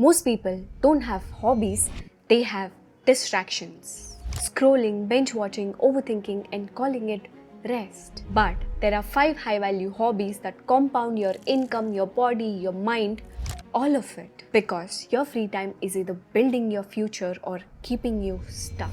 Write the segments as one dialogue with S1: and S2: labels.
S1: Most people don't have hobbies, they have distractions. Scrolling, binge watching, overthinking, and calling it rest. But there are 5 high value hobbies that compound your income, your body, your mind, all of it. Because your free time is either building your future or keeping you stuck.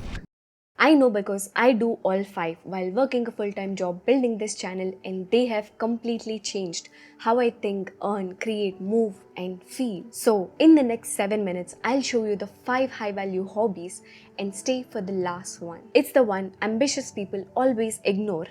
S1: I know because I do all 5 while working a full-time job building this channel, and they have completely changed how I think, earn, create, move and feel. So in the next 7 minutes, I'll show you the 5 high value hobbies and stay for the last one. It's the one ambitious people always ignore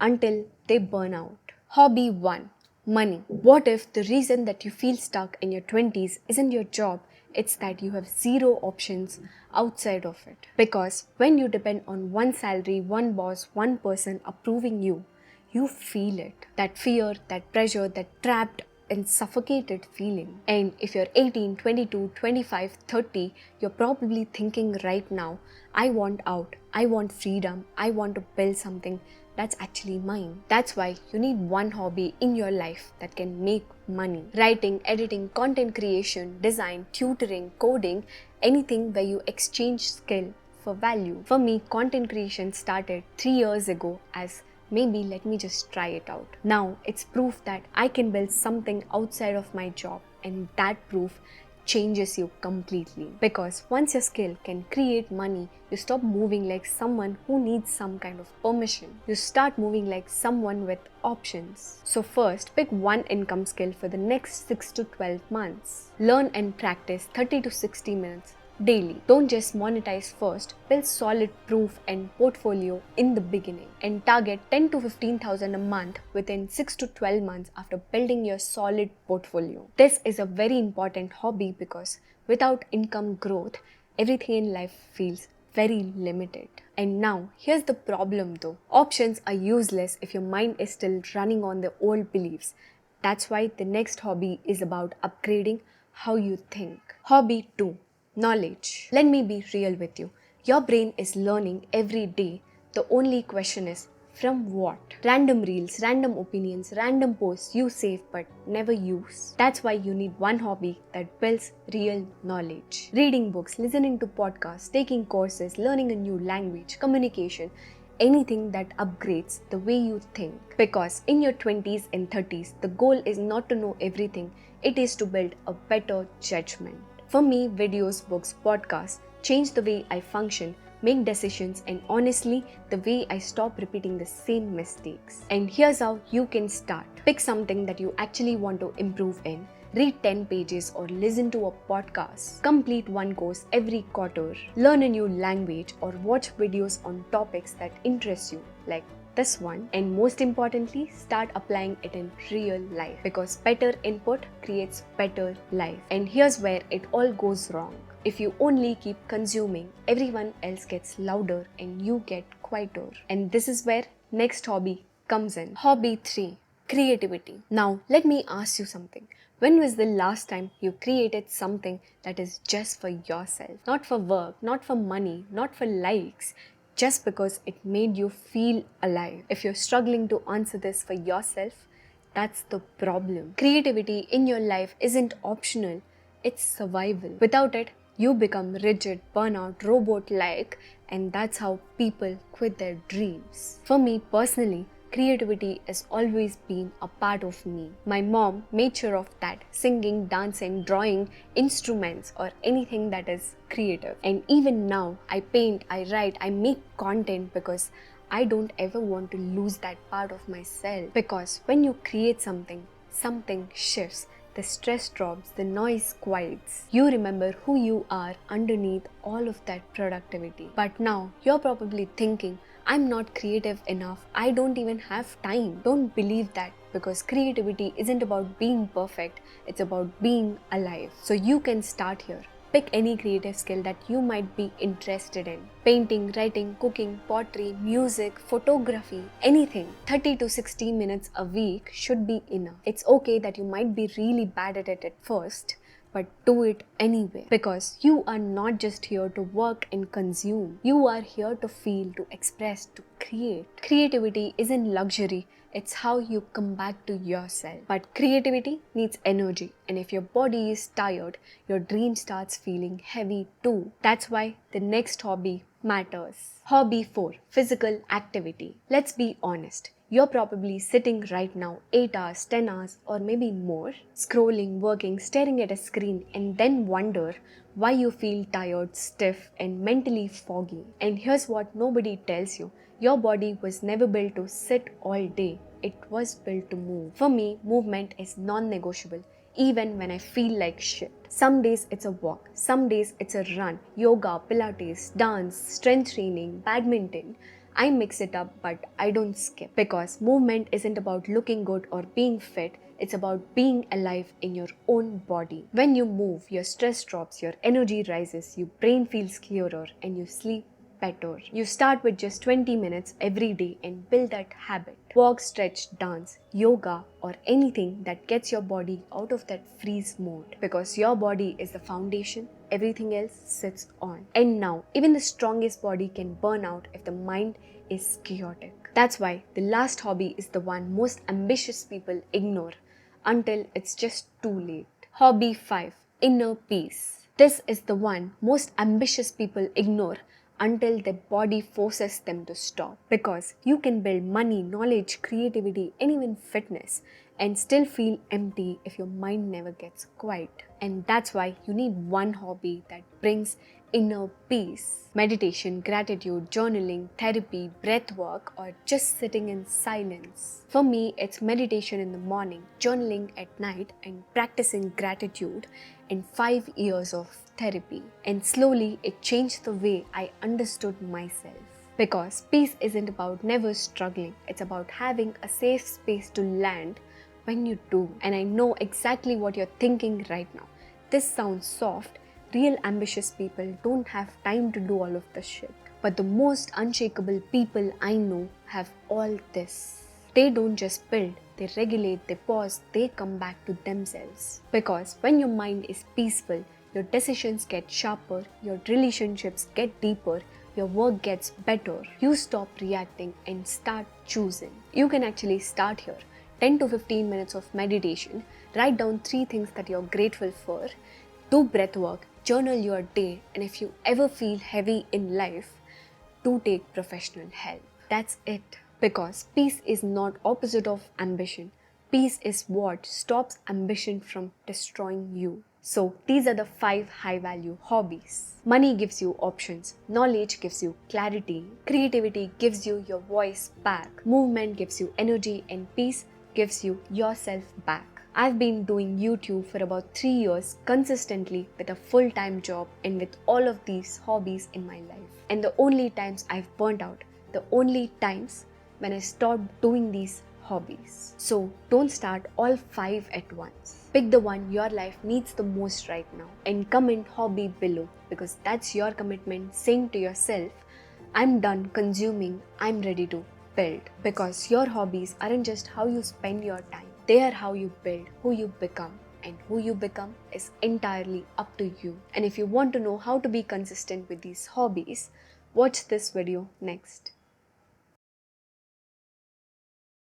S1: until they burn out. Hobby 1. Money. What if the reason that you feel stuck in your 20s isn't your job? It's that you have zero options outside of it. Because when you depend on one salary, one boss, one person approving you, you feel it. That fear, that pressure, that trapped and suffocated feeling. And if you're 18, 22, 25, 30, you're probably thinking right now, I want out, I want freedom, I want to build something that's actually mine. That's why you need one hobby in your life that can make money. Writing, editing, content creation, design, tutoring, coding, anything where you exchange skill for value. For me, content creation started 3 years ago as maybe let me just try it out. Now it's proof that I can build something outside of my job, and that proof changes you completely. Because once your skill can create money, you stop moving like someone who needs some kind of permission. You start moving like someone with options. So first, pick one income skill for the next 6 to 12 months. Learn and practice 30 to 60 minutes daily. Don't just monetize first, build solid proof and portfolio in the beginning, and target 10 to 15,000 a month within 6 to 12 months after building your solid portfolio. This is a very important hobby because without income growth, everything in life feels very limited. And now, here's the problem though. Options are useless if your mind is still running on the old beliefs. That's why the next hobby is about upgrading how you think. Hobby 2. Knowledge. Let me be real with you. Your brain is learning every day. The only question is, from what? Random reels, random opinions, random posts you save but never use. That's why you need one hobby that builds real knowledge. Reading books, listening to podcasts, taking courses, learning a new language, communication, anything that upgrades the way you think. Because in your 20s and 30s, the goal is not to know everything, it is to build a better judgment. For me, videos, books, podcasts change the way I function, make decisions, and honestly, the way I stop repeating the same mistakes. And here's how you can start. Pick something that you actually want to improve in. Read 10 pages or listen to a podcast. Complete one course every quarter. Learn a new language or watch videos on topics that interest you, like this one. And most importantly, start applying it in real life, because better input creates better life. And here's where it all goes wrong. If you only keep consuming, everyone else gets louder and you get quieter. And this is where next hobby comes in. Hobby 3. Creativity. Now, let me ask you something. When was the last time you created something that is just for yourself? Not for work, not for money, not for likes, just because it made you feel alive. If you're struggling to answer this for yourself, that's the problem. Creativity in your life isn't optional, it's survival. Without it, you become rigid, burnout, robot-like, and that's how people quit their dreams. For me personally, creativity has always been a part of me. My mom made sure of that. Singing, dancing, drawing, instruments, or anything that is creative. And even now, I paint, I write, I make content because I don't ever want to lose that part of myself. Because when you create something, something shifts. The stress drops, the noise quiets. You remember who you are underneath all of that productivity. But now, you're probably thinking, I'm not creative enough, I don't even have time. Don't believe that, because creativity isn't about being perfect, it's about being alive. So you can start here. Pick any creative skill that you might be interested in. Painting, writing, cooking, pottery, music, photography, anything. 30 to 60 minutes a week should be enough. It's okay that you might be really bad at it at first, but do it anyway. Because you are not just here to work and consume. You are here to feel, to express, to create. Creativity isn't luxury, It's how you come back to yourself. But creativity needs energy, and if your body is tired, your dream starts feeling heavy too. That's why the next hobby matters. Hobby 4, physical activity. Let's be honest. You're probably sitting right now 8 hours, 10 hours, or maybe more, scrolling, working, staring at a screen, and then wonder why you feel tired, stiff, and mentally foggy. And here's what nobody tells you: your body was never built to sit all day, it was built to move. For me, movement is non negotiable. Even when I feel like shit. Some days it's a walk, some days it's a run, yoga, pilates, dance, strength training, badminton. I mix it up, but I don't skip, because movement isn't about looking good or being fit, it's about being alive in your own body. When you move, your stress drops, your energy rises, your brain feels clearer, and you sleep better. You start with just 20 minutes every day and build that habit. Walk, stretch, dance, yoga, or anything that gets your body out of that freeze mode. Because your body is the foundation, everything else sits on. And now, even the strongest body can burn out if the mind is chaotic. That's why the last hobby is the one most ambitious people ignore until it's just too late. Hobby 5, inner peace. This is the one most ambitious people ignore until their body forces them to stop. Because you can build money, knowledge, creativity, and even fitness and still feel empty if your mind never gets quiet. And that's why you need one hobby that brings inner peace. Meditation, gratitude, journaling, therapy, breath work, or just sitting in silence. For me, it's meditation in the morning, journaling at night, and practicing gratitude in 5 years of therapy. And slowly, it changed the way I understood myself. Because peace isn't about never struggling, it's about having a safe space to land when you do. And I know exactly what you're thinking right now. This sounds soft. Real ambitious people don't have time to do all of this shit. But the most unshakable people I know have all this. They don't just build, they regulate, they pause, they come back to themselves. Because when your mind is peaceful, your decisions get sharper, your relationships get deeper, your work gets better. You stop reacting and start choosing. You can actually start here. 10 to 15 minutes of meditation, write down 3 things that you're grateful for, do breath work, journal your day, and if you ever feel heavy in life, do take professional help. That's it. Because peace is not opposite of ambition. Peace is what stops ambition from destroying you. So these are the 5 high value hobbies. Money gives you options, knowledge gives you clarity, creativity gives you your voice back, movement gives you energy, and peace gives you yourself back. I've been doing YouTube for about 3 years consistently with a full-time job and with all of these hobbies in my life. And the only times I've burnt out, the only times when I stopped doing these hobbies. So don't start all 5 at once. Pick the one your life needs the most right now and comment hobby below, because that's your commitment saying to yourself, I'm done consuming, I'm ready to build. Because your hobbies aren't just how you spend your time, they are how you build, who you become. And who you become is entirely up to you. And if you want to know how to be consistent with these hobbies, watch this video next.